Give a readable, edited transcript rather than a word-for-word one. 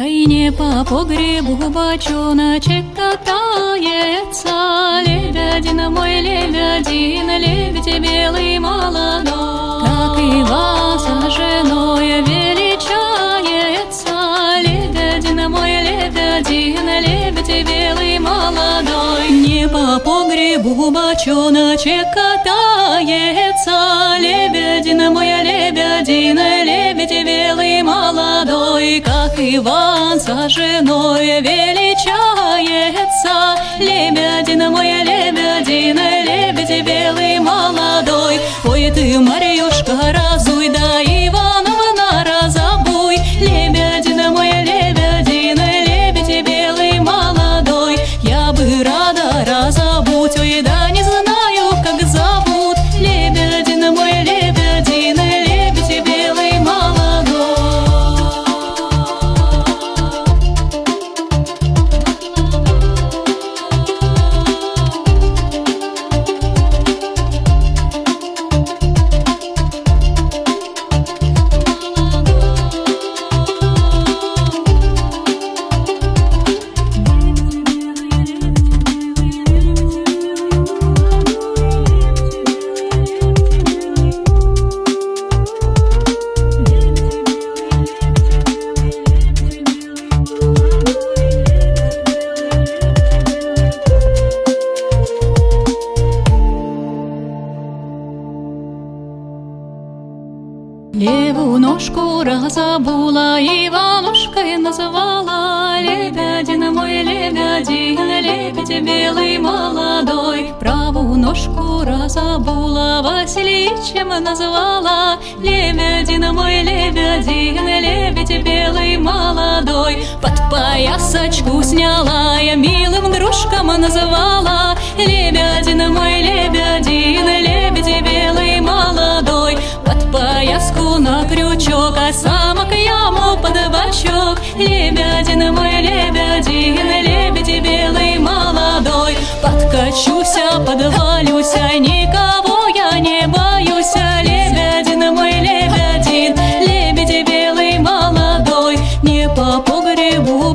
Ай, не по погребу бочоночек катается, лебедина мой, лебедин, лебедь белый молодой. Как Иван со женой величается, лебедина мой, лебедин, лебедь белый молодой. Не по погребу бочоночек катается, лебедина мой, лебедин, лебедь белый молодой. Как Иван со женой величается, лебедина мой, лебедин, лебедь белый молодой. Ой, ты, Марьюшка, разуй, да Ивановна разобуй, лебедина мой, лебедин, лебедь белый молодой. Я бы рада разобуть, ой, да не знаю, как зовут, лебедина мой, лебедин, лебедь белый молодой. Левую ножку разобула, Иванушкой назвала, лебедина мой, лебедин, лебедь белый молодой. Правую ножку разобула, Васильичем назвала, лебедина мой, лебедин, лебедь белый молодой. Под поясочку сняла, я милым дружком назвала, лебедина мой, лебедин, лебедь белый молодой. Под пояску на крючок, а самок яму под бочок, лебедин мой, лебедин, лебедь белый молодой. Подкачуся, подвалюся, никого я не боюсь, лебедин мой, лебедин, лебедь белый молодой. Не по погребу